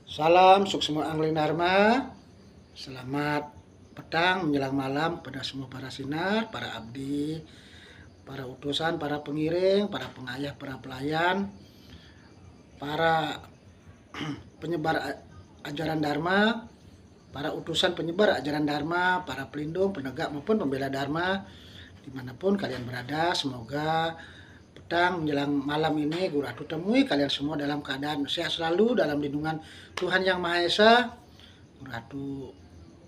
Salam Suksma Angling Dharma. Selamat petang menjelang malam pada semua para sinar, para abdi, para utusan, para pengiring, para pengayah, para pelayan, para penyebar ajaran Dharma, para utusan penyebar ajaran Dharma, para pelindung, penegak maupun pembela Dharma, dimanapun kalian berada. Semoga petang menjelang malam ini Guru Atu temui kalian semua dalam keadaan sehat selalu dalam lindungan Tuhan Yang Maha Esa. Guru Atu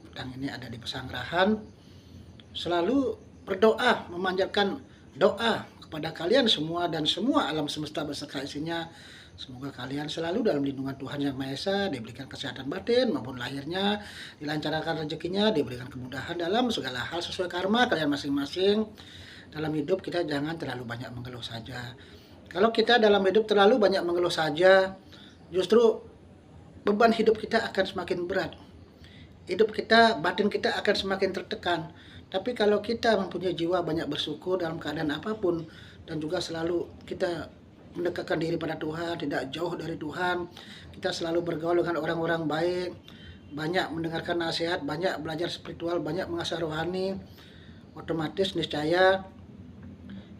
petang ini ada di Pesanggerahan, selalu berdoa, memanjatkan doa kepada kalian semua dan semua alam semesta beserta isinya. Semoga kalian selalu dalam lindungan Tuhan Yang Maha Esa, diberikan kesehatan batin maupun lahirnya, dilancarkan rezekinya, diberikan kemudahan dalam segala hal sesuai karma kalian masing-masing. Dalam hidup kita jangan terlalu banyak mengeluh saja. Kalau kita dalam hidup terlalu banyak mengeluh saja, justru beban hidup kita akan semakin berat. Hidup kita, batin kita akan semakin tertekan. Tapi kalau kita mempunyai jiwa banyak bersyukur dalam keadaan apapun, dan juga selalu kita mendekatkan diri pada Tuhan, tidak jauh dari Tuhan, kita selalu bergaul dengan orang-orang baik, banyak mendengarkan nasihat, banyak belajar spiritual, banyak mengasah rohani, otomatis niscaya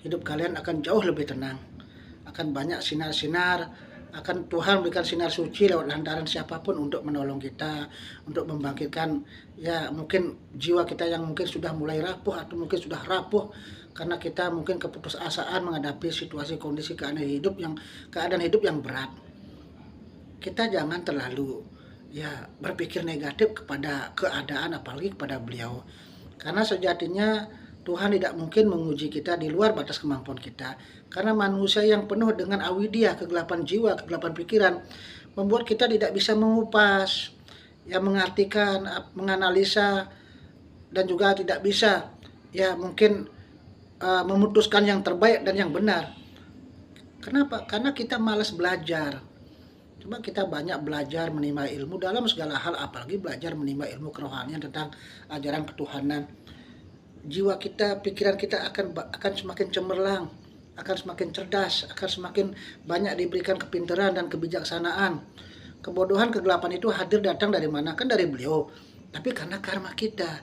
hidup kalian akan jauh lebih tenang, akan banyak sinar-sinar, akan Tuhan berikan sinar suci lewat lantaran siapapun untuk menolong kita, untuk membangkitkan ya mungkin jiwa kita yang mungkin sudah mulai rapuh atau mungkin sudah rapuh karena kita mungkin keputusasaan menghadapi situasi kondisi keadaan hidup yang berat. Kita jangan terlalu ya berpikir negatif kepada keadaan, apalagi kepada beliau, karena sejatinya Tuhan tidak mungkin menguji kita di luar batas kemampuan kita. Karena manusia yang penuh dengan awidya, kegelapan jiwa, kegelapan pikiran, membuat kita tidak bisa mengupas, ya mengartikan, menganalisa, dan juga tidak bisa ya mungkin memutuskan yang terbaik dan yang benar. Kenapa? Karena kita malas belajar. Cuma kita banyak belajar menimba ilmu dalam segala hal, apalagi belajar menimba ilmu kerohanian tentang ajaran ketuhanan. Jiwa kita, pikiran kita akan semakin cemerlang, akan semakin cerdas, akan semakin banyak diberikan kepintaran dan kebijaksanaan. Kebodohan, kegelapan itu hadir datang dari mana? Kan dari beliau. Tapi karena karma kita,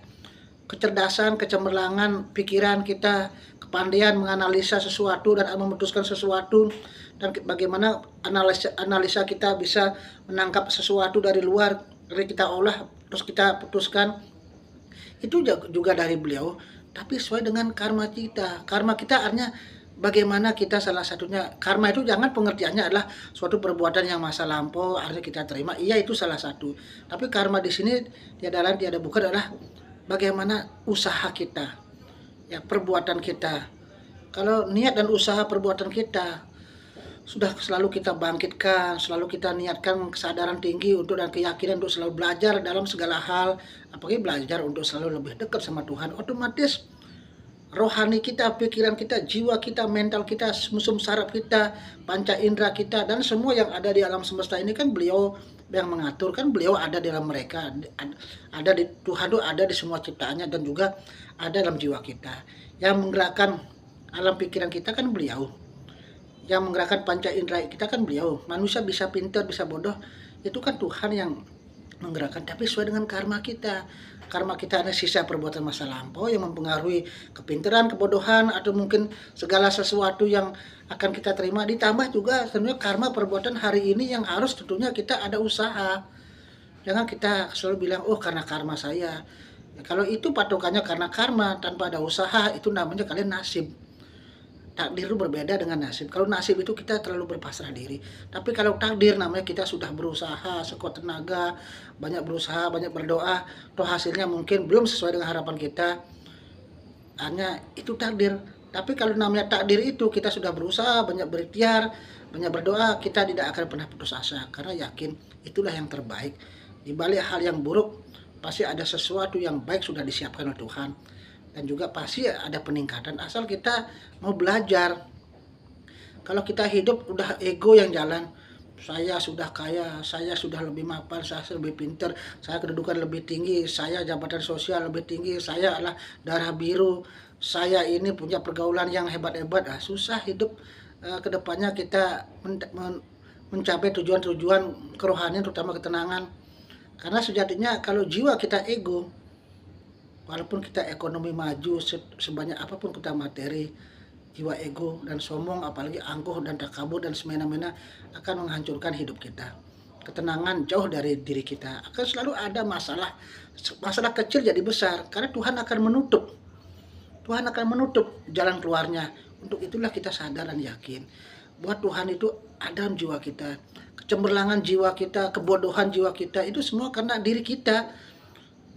kecerdasan, kecemerlangan pikiran kita, kepandaian menganalisa sesuatu dan memutuskan sesuatu, dan bagaimana analisa kita bisa menangkap sesuatu dari luar, dari kita olah, terus kita putuskan, itu juga dari beliau, tapi sesuai dengan karma kita. Karma kita artinya bagaimana kita, salah satunya karma itu jangan pengertiannya adalah suatu perbuatan yang masa lampau artinya kita terima, iya itu salah satu. Tapi karma di sini tiada lain tiada bukan adalah bagaimana usaha kita, ya perbuatan kita. Kalau niat dan usaha perbuatan kita sudah selalu kita bangkitkan, selalu kita niatkan kesadaran tinggi untuk dan keyakinan untuk selalu belajar dalam segala hal, apalagi belajar untuk selalu lebih dekat sama Tuhan, otomatis rohani kita, pikiran kita, jiwa kita, mental kita, sumsum saraf kita, panca indera kita, dan semua yang ada di alam semesta ini kan beliau yang mengatur, kan beliau ada di dalam mereka, ada di Tuhan itu ada di semua ciptaannya, dan juga ada dalam jiwa kita. Yang menggerakkan alam pikiran kita kan beliau, yang menggerakkan panca indera kita kan beliau. Manusia bisa pintar, bisa bodoh, itu kan Tuhan yang menggerakkan, tapi sesuai dengan karma kita. Karma kita ada sisa perbuatan masa lampau yang mempengaruhi kepintaran, kebodohan, atau mungkin segala sesuatu yang akan kita terima, ditambah juga tentunya karma perbuatan hari ini yang harus tentunya kita ada usaha. Jangan kita selalu bilang, oh karena karma saya. Ya, kalau itu patokannya karena karma tanpa ada usaha, itu namanya kalian nasib. Takdir itu berbeda dengan nasib. Kalau nasib itu kita terlalu berpasrah diri. Tapi kalau takdir namanya kita sudah berusaha sekuat tenaga, banyak berusaha, banyak berdoa, toh hasilnya mungkin belum sesuai dengan harapan kita. Hanya itu takdir. Tapi kalau namanya takdir itu kita sudah berusaha, banyak berikhtiar, banyak berdoa, kita tidak akan pernah putus asa karena yakin itulah yang terbaik. Di balik hal yang buruk pasti ada sesuatu yang baik sudah disiapkan oleh Tuhan. Dan juga pasti ada peningkatan asal kita mau belajar. Kalau kita hidup udah ego yang jalan, saya sudah kaya, saya sudah lebih mapan, saya lebih pintar, saya kedudukan lebih tinggi, saya jabatan sosial lebih tinggi, saya adalah darah biru, saya ini punya pergaulan yang hebat-hebat, susah hidup kedepannya kita mencapai tujuan-tujuan kerohanian, terutama ketenangan. Karena sejatinya kalau jiwa kita ego, walaupun kita ekonomi maju sebanyak apapun kita materi, jiwa ego dan sombong, apalagi angkuh dan takabur dan semena-mena akan menghancurkan hidup kita. Ketenangan jauh dari diri kita. Akan selalu ada masalah kecil jadi besar, karena Tuhan akan menutup jalan keluarnya. Untuk itulah kita sadar dan yakin bahwa Tuhan itu ada dalam jiwa kita. Kecemerlangan jiwa kita, kebodohan jiwa kita, itu semua karena diri kita.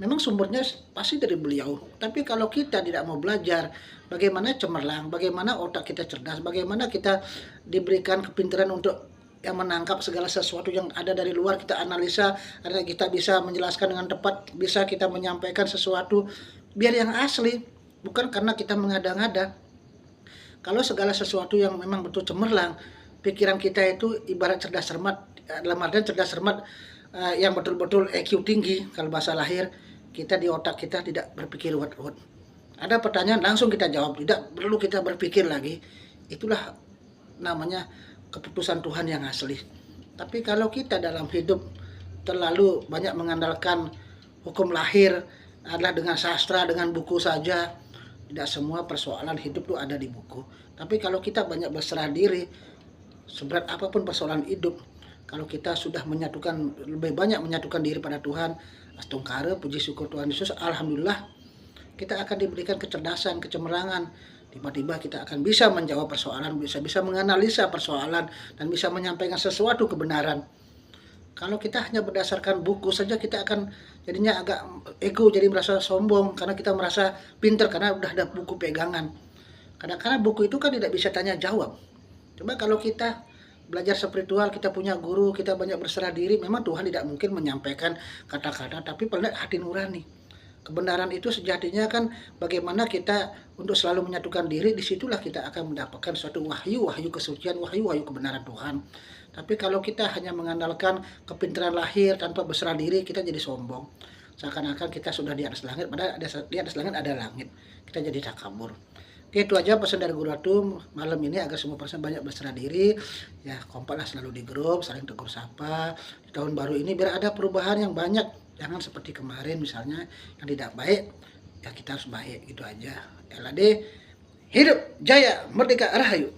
Memang sumbernya pasti dari Beliau. Tapi kalau kita tidak mau belajar bagaimana cemerlang, bagaimana otak kita cerdas, bagaimana kita diberikan kepintaran untuk yang menangkap segala sesuatu yang ada dari luar, kita analisa, agar kita bisa menjelaskan dengan tepat, bisa kita menyampaikan sesuatu biar yang asli, bukan karena kita mengada-ngada. Kalau segala sesuatu yang memang betul cemerlang, pikiran kita itu ibarat cerdas cermat, dalam artian cerdas cermat yang betul-betul EQ tinggi, kalau bahasa lahir, kita di otak kita tidak berpikir ruwet-ruwet. Ada pertanyaan langsung kita jawab, tidak perlu kita berpikir lagi. Itulah namanya keputusan Tuhan yang asli. Tapi kalau kita dalam hidup terlalu banyak mengandalkan hukum lahir, adalah dengan sastra, dengan buku saja, tidak semua persoalan hidup itu ada di buku. Tapi kalau kita banyak berserah diri, seberat apapun persoalan hidup, kalau kita sudah lebih banyak menyatukan diri pada Tuhan, astungkara, puji syukur Tuhan Yesus, alhamdulillah, kita akan diberikan kecerdasan, kecemerlangan. Tiba-tiba kita akan bisa menjawab persoalan, bisa menganalisa persoalan, dan bisa menyampaikan sesuatu kebenaran. Kalau kita hanya berdasarkan buku saja, kita akan jadinya agak ego, jadi merasa sombong karena kita merasa pintar karena udah ada buku pegangan. Kadang-kadang buku itu kan tidak bisa tanya jawab. Coba kalau kita belajar spiritual, kita punya guru, kita banyak berserah diri, memang Tuhan tidak mungkin menyampaikan kata-kata, tapi paling hati nurani. Kebenaran itu sejatinya kan bagaimana kita untuk selalu menyatukan diri, disitulah kita akan mendapatkan suatu wahyu kesucian, wahyu kebenaran Tuhan. Tapi kalau kita hanya mengandalkan kepintaran lahir tanpa berserah diri, kita jadi sombong. Seakan-akan kita sudah di atas langit, padahal di atas langit ada langit. Kita jadi takabur. Oke, itu aja pesan dari Guru Ratu malam ini, agar semua person banyak berserah diri. Ya, kompaklah selalu di grup, saling tegur sapa. Di tahun baru ini biar ada perubahan yang banyak. Jangan seperti kemarin misalnya yang tidak baik, ya kita harus baik, gitu aja. LAD, hidup jaya, merdeka, rahayu.